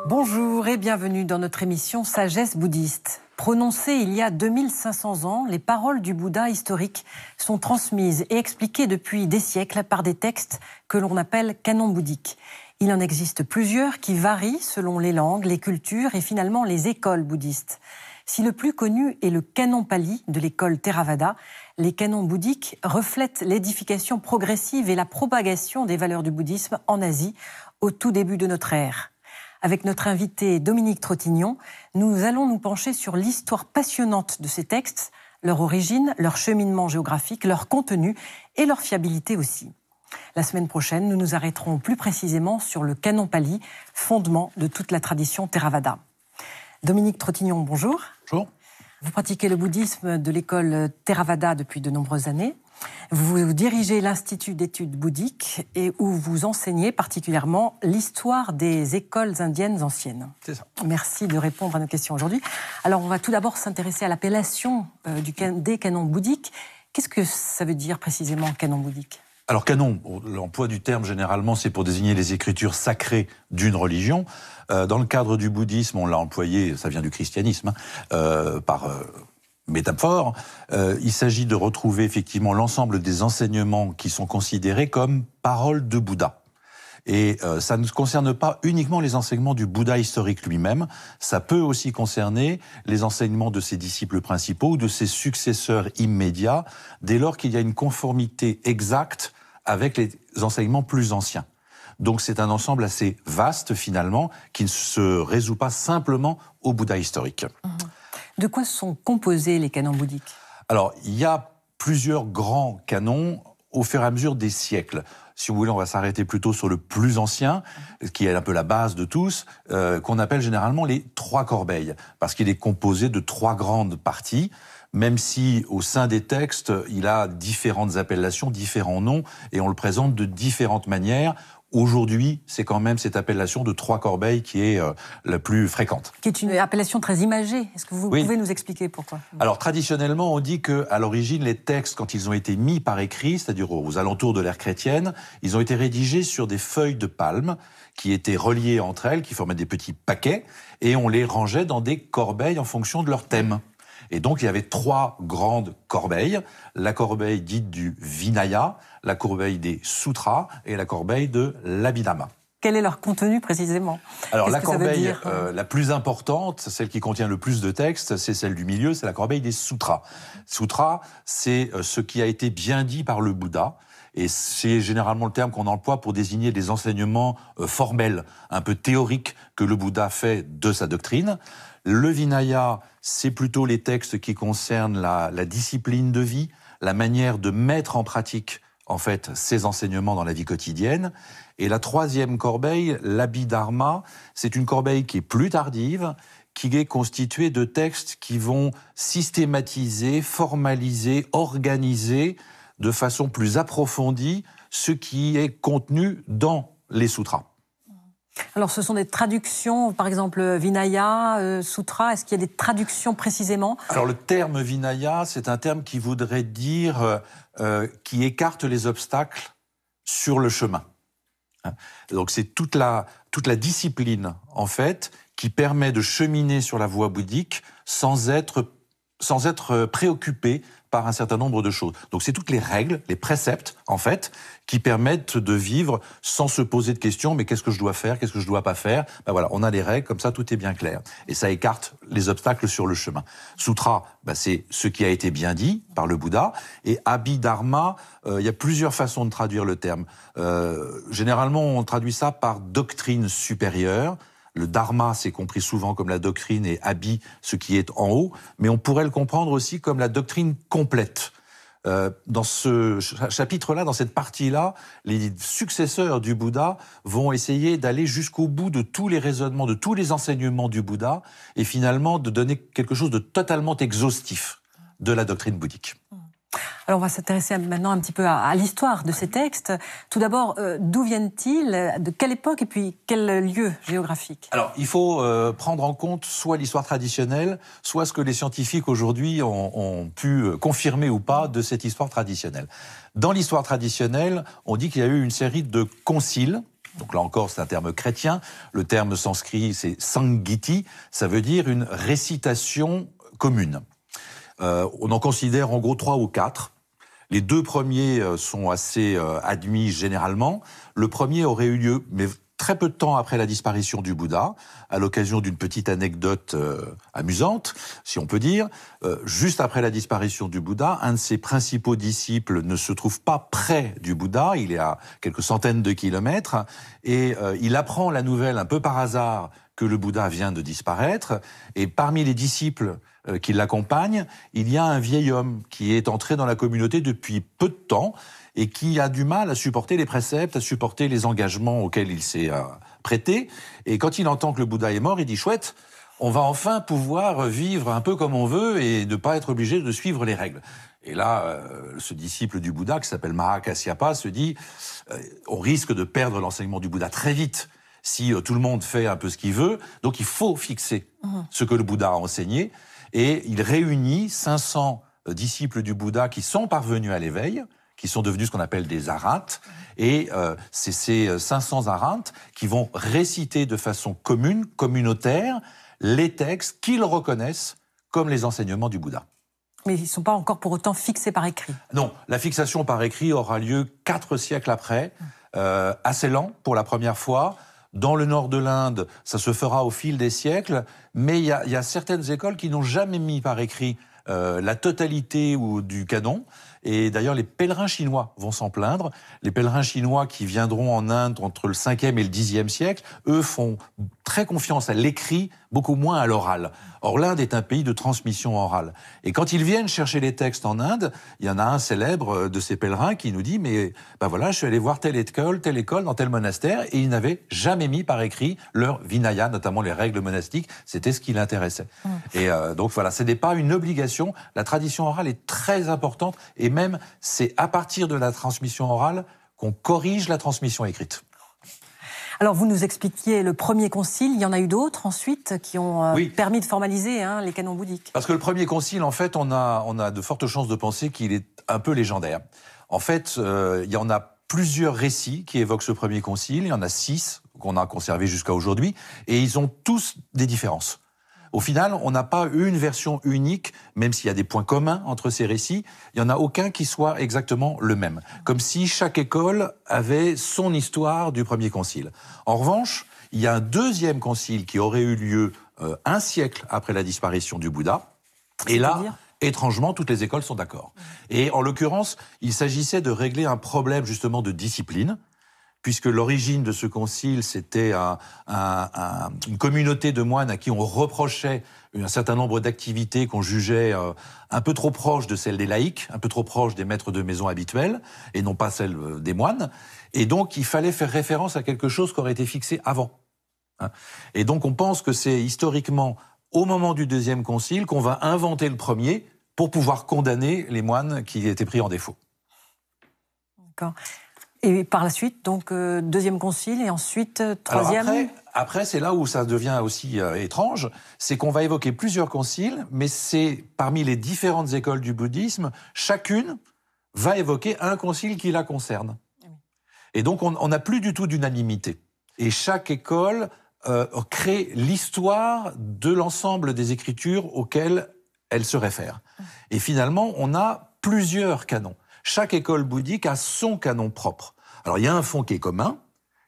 Bonjour et bienvenue dans notre émission Sagesse bouddhiste. Prononcées il y a 2500 ans, les paroles du Bouddha historique sont transmises et expliquées depuis des siècles par des textes que l'on appelle canons bouddhiques. Il en existe plusieurs qui varient selon les langues, les cultures et finalement les écoles bouddhistes. Si le plus connu est le canon pali de l'école Theravada, les canons bouddhiques reflètent l'édification progressive et la propagation des valeurs du bouddhisme en Asie au tout début de notre ère. Avec notre invité Dominique Trottignon, nous allons nous pencher sur l'histoire passionnante de ces textes, leur origine, leur cheminement géographique, leur contenu et leur fiabilité aussi. La semaine prochaine, nous nous arrêterons plus précisément sur le canon pali, fondement de toute la tradition Theravada. Dominique Trottignon, bonjour. Bonjour. Vous pratiquez le bouddhisme de l'école Theravada depuis de nombreuses années. Vous dirigez l'Institut d'études bouddhiques et où vous enseignez particulièrement l'histoire des écoles indiennes anciennes. C'est ça. Merci de répondre à nos questions aujourd'hui. Alors, on va tout d'abord s'intéresser à l'appellation des canons bouddhiques. Qu'est-ce que ça veut dire précisément, canon bouddhique ? Alors canon, l'emploi du terme généralement c'est pour désigner les écritures sacrées d'une religion. Dans le cadre du bouddhisme, on l'a employé, ça vient du christianisme, par métaphore. Il s'agit de retrouver effectivement l'ensemble des enseignements qui sont considérés comme paroles de Bouddha. Et ça ne concerne pas uniquement les enseignements du Bouddha historique lui-même, ça peut aussi concerner les enseignements de ses disciples principaux ou de ses successeurs immédiats, dès lors qu'il y a une conformité exacte avec les enseignements plus anciens. Donc c'est un ensemble assez vaste finalement, qui ne se résout pas simplement au Bouddha historique. De quoi sont composés les canons bouddhiques ? Alors, il y a plusieurs grands canons au fur et à mesure des siècles. Si vous voulez, on va s'arrêter plutôt sur le plus ancien, qui est un peu la base de tous, qu'on appelle généralement les trois corbeilles, parce qu'il est composé de trois grandes parties, même si au sein des textes, il a différentes appellations, différents noms, et on le présente de différentes manières. Aujourd'hui, c'est quand même cette appellation de trois corbeilles qui est la plus fréquente. Qui est une appellation très imagée. Est-ce que vous pouvez nous expliquer pourquoi ? Alors, traditionnellement, on dit qu'à l'origine, les textes, quand ils ont été mis par écrit, c'est-à-dire aux alentours de l'ère chrétienne, ils ont été rédigés sur des feuilles de palme qui étaient reliées entre elles, qui formaient des petits paquets, et on les rangeait dans des corbeilles en fonction de leur thème. Et donc, il y avait trois grandes corbeilles. La corbeille dite du Vinaya, la corbeille des Sutras et la corbeille de l'Abhidhamma. Quel est leur contenu précisément ? Alors, la corbeille la plus importante, celle qui contient le plus de textes, c'est celle du milieu, c'est la corbeille des Sutras. Sutra, c'est ce qui a été bien dit par le Bouddha. Et c'est généralement le terme qu'on emploie pour désigner des enseignements formels, un peu théoriques, que le Bouddha fait de sa doctrine. Le Vinaya, c'est plutôt les textes qui concernent la discipline de vie, la manière de mettre en pratique, en fait, ces enseignements dans la vie quotidienne. Et la troisième corbeille, l'Abhidharma, c'est une corbeille qui est plus tardive, qui est constituée de textes qui vont systématiser, formaliser, organiser de façon plus approfondie ce qui est contenu dans les sutras. Alors, ce sont des traductions, par exemple, Vinaya, Sutra, est-ce qu'il y a des traductions précisément ? Alors, le terme Vinaya, c'est un terme qui voudrait dire qui écarte les obstacles sur le chemin. Donc, c'est toute la discipline, en fait, qui permet de cheminer sur la voie bouddhique sans être préoccupé par un certain nombre de choses. Donc c'est toutes les règles, les préceptes, en fait, qui permettent de vivre sans se poser de questions, mais qu'est-ce que je dois faire, qu'est-ce que je dois pas faire ? Ben voilà, on a les règles, comme ça tout est bien clair. Et ça écarte les obstacles sur le chemin. Sutra, c'est ce qui a été bien dit par le Bouddha. Et Abhidharma, il y a plusieurs façons de traduire le terme. Généralement, on traduit ça par doctrine supérieure. Le dharma, c'est compris souvent comme la doctrine et abhi, ce qui est en haut, mais on pourrait le comprendre aussi comme la doctrine complète. Dans ce chapitre-là, dans cette partie-là, les successeurs du Bouddha vont essayer d'aller jusqu'au bout de tous les raisonnements, de tous les enseignements du Bouddha, et finalement de donner quelque chose de totalement exhaustif de la doctrine bouddhique. Alors on va s'intéresser maintenant un petit peu à l'histoire de ces textes. Tout d'abord, d'où viennent-ils ? De quelle époque et puis quel lieu géographique ? Alors il faut prendre en compte soit l'histoire traditionnelle, soit ce que les scientifiques aujourd'hui ont pu confirmer ou pas de cette histoire traditionnelle. Dans l'histoire traditionnelle, on dit qu'il y a eu une série de conciles Donc là encore, c'est un terme chrétien. Le terme sanskrit, c'est Sanghiti. Ça veut dire une récitation commune. On en considère en gros 3 ou 4. Les 2 premiers sont assez admis généralement. Le premier aurait eu lieu, mais très peu de temps après la disparition du Bouddha, à l'occasion d'une petite anecdote amusante, si on peut dire. Juste après la disparition du Bouddha, un de ses principaux disciples ne se trouve pas près du Bouddha, il est à quelques centaines de kilomètres, et il apprend la nouvelle un peu par hasard que le Bouddha vient de disparaître, et parmi les disciples qui l'accompagnent, il y a un vieil homme qui est entré dans la communauté depuis peu de temps, et qui a du mal à supporter les préceptes, à supporter les engagements auxquels il s'est prêté. Et quand il entend que le Bouddha est mort, il dit « Chouette, on va enfin pouvoir vivre un peu comme on veut et ne pas être obligé de suivre les règles. » Et là, ce disciple du Bouddha, qui s'appelle Mahakasyapa, se dit « On risque de perdre l'enseignement du Bouddha très vite si tout le monde fait un peu ce qu'il veut. Donc il faut fixer ce que le Bouddha a enseigné. » Et il réunit 500 disciples du Bouddha qui sont parvenus à l'éveil, qui sont devenus ce qu'on appelle des arhats, et c'est ces 500 arhats qui vont réciter de façon commune, communautaire, les textes qu'ils reconnaissent comme les enseignements du Bouddha. Mais ils ne sont pas encore pour autant fixés par écrit. Non, la fixation par écrit aura lieu 4 siècles après, assez lent pour la première fois. Dans le nord de l'Inde, ça se fera au fil des siècles, mais il y a certaines écoles qui n'ont jamais mis par écrit la totalité du canon. Et d'ailleurs, les pèlerins chinois vont s'en plaindre. Les pèlerins chinois qui viendront en Inde entre le 5e et le 10e siècle, eux font très confiance à l'écrit, beaucoup moins à l'oral. Or, l'Inde est un pays de transmission orale. Et quand ils viennent chercher les textes en Inde, il y en a un célèbre de ces pèlerins qui nous dit « Mais ben voilà, je suis allé voir telle école, dans tel monastère, et ils n'avaient jamais mis par écrit leur vinaya, notamment les règles monastiques. C'était ce qui l'intéressait. » Et donc voilà, ce n'est pas une obligation. La tradition orale est très importante, et même c'est à partir de la transmission orale qu'on corrige la transmission écrite. Alors, vous nous expliquiez le premier concile, il y en a eu d'autres ensuite qui ont permis de formaliser les canons bouddhiques. Parce que le premier concile, en fait, on a de fortes chances de penser qu'il est un peu légendaire. En fait, il y en a plusieurs récits qui évoquent ce premier concile, il y en a 6 qu'on a conservés jusqu'à aujourd'hui, et ils ont tous des différences. Au final, on n'a pas une version unique, même s'il y a des points communs entre ces récits, il n'y en a aucun qui soit exactement le même. Comme si chaque école avait son histoire du premier concile. En revanche, il y a un deuxième concile qui aurait eu lieu 1 siècle après la disparition du Bouddha. Et là, étrangement, toutes les écoles sont d'accord. Et en l'occurrence, il s'agissait de régler un problème justement de discipline, puisque l'origine de ce concile, c'était une communauté de moines à qui on reprochait un certain nombre d'activités qu'on jugeait un peu trop proches de celles des laïcs, un peu trop proches des maîtres de maison habituels, et non pas celles des moines. Et donc, il fallait faire référence à quelque chose qui aurait été fixé avant. Et donc, on pense que c'est historiquement, au moment du deuxième concile, qu'on va inventer le premier pour pouvoir condamner les moines qui étaient pris en défaut. D'accord. Et par la suite, donc, deuxième concile et ensuite troisième. Alors après, c'est là où ça devient aussi étrange, c'est qu'on va évoquer plusieurs conciles, mais c'est parmi les différentes écoles du bouddhisme, chacune va évoquer un concile qui la concerne. Et donc, on n'a plus du tout d'unanimité. Et chaque école crée l'histoire de l'ensemble des écritures auxquelles elle se réfère. Et finalement, on a plusieurs canons. Chaque école bouddhique a son canon propre. Alors, il y a un fond qui est commun,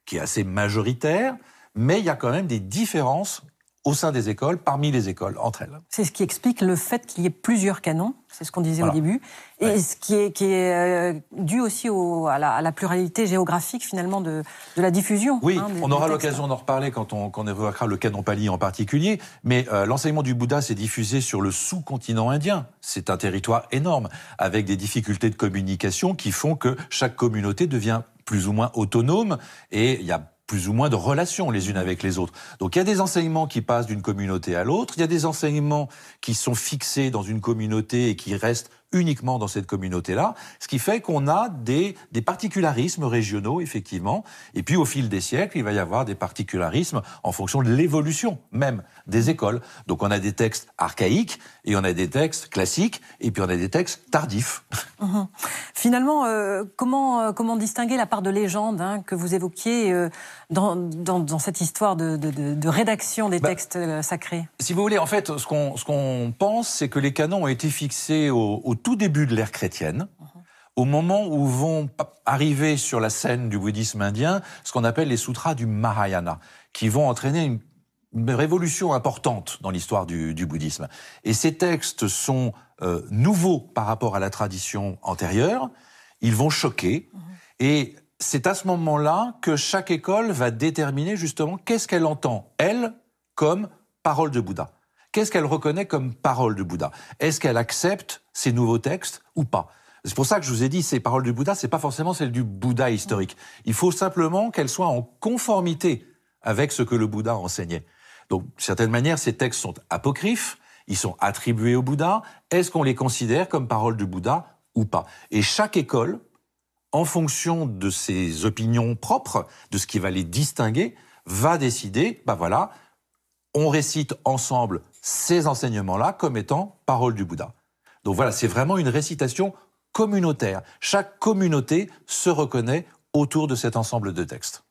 qui est assez majoritaire, mais il y a quand même des différences au sein des écoles, parmi les écoles, entre elles. C'est ce qui explique le fait qu'il y ait plusieurs canons, c'est ce qu'on disait au début, et ce qui est dû aussi à la pluralité géographique, finalement, de la diffusion. Oui, on aura l'occasion d'en reparler quand on évoquera le canon pali en particulier, mais l'enseignement du Bouddha s'est diffusé sur le sous-continent indien. C'est un territoire énorme, avec des difficultés de communication qui font que chaque communauté devient plus ou moins autonome, et il y a plus ou moins de relations les unes avec les autres. Donc il y a des enseignements qui passent d'une communauté à l'autre, il y a des enseignements qui sont fixés dans une communauté et qui restent uniquement dans cette communauté-là, ce qui fait qu'on a des particularismes régionaux, effectivement, et puis au fil des siècles, il va y avoir des particularismes en fonction de l'évolution même des écoles. Donc on a des textes archaïques, et on a des textes classiques, et puis on a des textes tardifs. Mmh. Finalement, comment distinguer la part de légende que vous évoquiez dans cette histoire de rédaction des textes sacrés? Si vous voulez, en fait, ce qu'on pense, c'est que les canons ont été fixés au tout début de l'ère chrétienne, au moment où vont arriver sur la scène du bouddhisme indien ce qu'on appelle les sutras du Mahayana, qui vont entraîner une révolution importante dans l'histoire du bouddhisme. Et ces textes sont nouveaux par rapport à la tradition antérieure, ils vont choquer, et c'est à ce moment-là que chaque école va déterminer justement qu'est-ce qu'elle entend, elle, comme parole de Bouddha. Qu'est-ce qu'elle reconnaît comme parole de Bouddha? Est-ce qu'elle accepte ces nouveaux textes ou pas? C'est pour ça que je vous ai dit, ces paroles du Bouddha, c'est pas forcément celles du Bouddha historique. Il faut simplement qu'elles soient en conformité avec ce que le Bouddha enseignait. Donc, d'une certaine manière, ces textes sont apocryphes, ils sont attribués au Bouddha. Est-ce qu'on les considère comme paroles du Bouddha ou pas? Et chaque école, en fonction de ses opinions propres, de ce qui va les distinguer, va décider, voilà, on récite ensemble ces enseignements-là comme étant paroles du Bouddha. Donc voilà, c'est vraiment une récitation communautaire. Chaque communauté se reconnaît autour de cet ensemble de textes.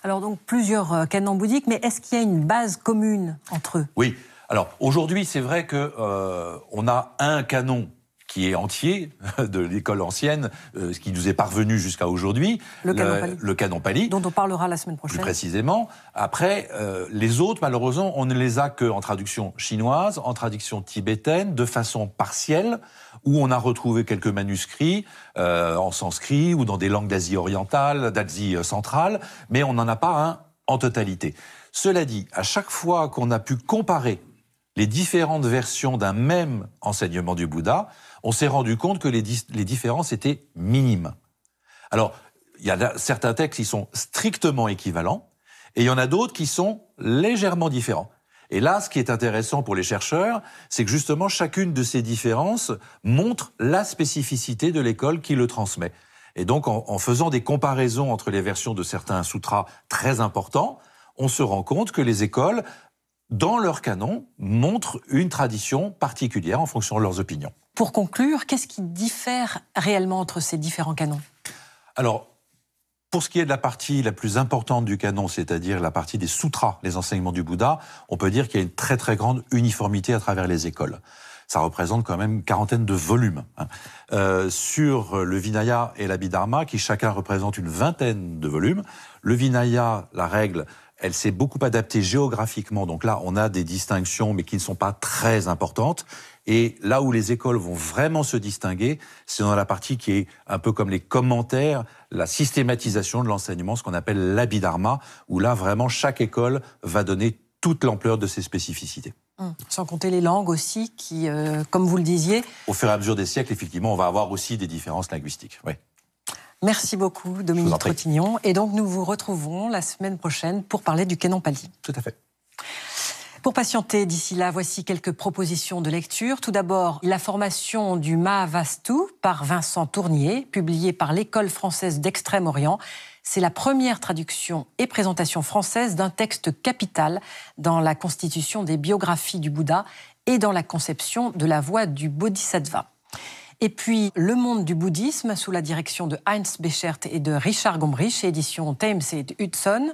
Alors donc plusieurs canons bouddhiques, mais est-ce qu'il y a une base commune entre eux? Oui. Alors aujourd'hui, c'est vrai que on a un canon qui est entier de l'école ancienne, ce qui nous est parvenu jusqu'à aujourd'hui, le canon Pali, dont on parlera la semaine prochaine. Plus précisément. Après, les autres, malheureusement, on ne les a qu'en traduction chinoise, en traduction tibétaine, de façon partielle, où on a retrouvé quelques manuscrits en sanskrit ou dans des langues d'Asie orientale, d'Asie centrale, mais on n'en a pas un en totalité. Cela dit, à chaque fois qu'on a pu comparer les différentes versions d'un même enseignement du Bouddha, on s'est rendu compte que les différences étaient minimes. Alors, il y a certains textes qui sont strictement équivalents, et il y en a d'autres qui sont légèrement différents. Et là, ce qui est intéressant pour les chercheurs, c'est que justement, chacune de ces différences montre la spécificité de l'école qui le transmet. Et donc, en faisant des comparaisons entre les versions de certains sutras très importants, on se rend compte que les écoles, dans leur canon, montrent une tradition particulière en fonction de leurs opinions. Pour conclure, qu'est-ce qui diffère réellement entre ces différents canons? Alors, pour ce qui est de la partie la plus importante du canon, c'est-à-dire la partie des sutras, les enseignements du Bouddha, on peut dire qu'il y a une très très grande uniformité à travers les écoles. Ça représente quand même une quarantaine de volumes. Sur le Vinaya et l'Abhidharma, qui chacun représente une vingtaine de volumes, le Vinaya, la règle, elle s'est beaucoup adaptée géographiquement. Donc là, on a des distinctions, mais qui ne sont pas très importantes. Et là où les écoles vont vraiment se distinguer, c'est dans la partie qui est un peu comme les commentaires, la systématisation de l'enseignement, ce qu'on appelle l'Abhidharma, où là, vraiment, chaque école va donner toute l'ampleur de ses spécificités. Sans compter les langues aussi, qui, comme vous le disiez... Au fur et à mesure des siècles, effectivement, on va avoir aussi des différences linguistiques. Oui. Merci beaucoup, Dominique Trottignon. Et donc, nous vous retrouvons la semaine prochaine pour parler du canon Pali. Tout à fait. Pour patienter d'ici là, voici quelques propositions de lecture. Tout d'abord, La formation du Mahavastu par Vincent Tournier, publié par l'École française d'Extrême-Orient. C'est la première traduction et présentation française d'un texte capital dans la constitution des biographies du Bouddha et dans la conception de la voie du Bodhisattva. Et puis, Le monde du bouddhisme, sous la direction de Heinz Beschert et de Richard Gombrich, chez édition Thames et Hudson.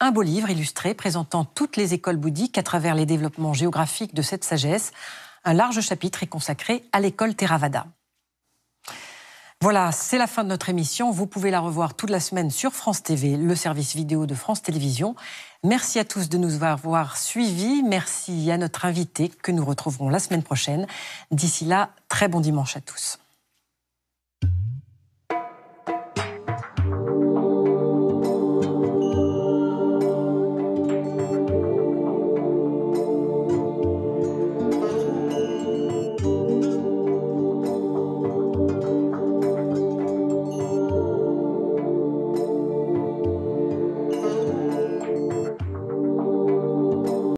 Un beau livre illustré présentant toutes les écoles bouddhiques à travers les développements géographiques de cette sagesse. Un large chapitre est consacré à l'école Theravada. Voilà, c'est la fin de notre émission. Vous pouvez la revoir toute la semaine sur France TV, le service vidéo de France Télévisions. Merci à tous de nous avoir suivis. Merci à notre invité que nous retrouverons la semaine prochaine. D'ici là, très bon dimanche à tous.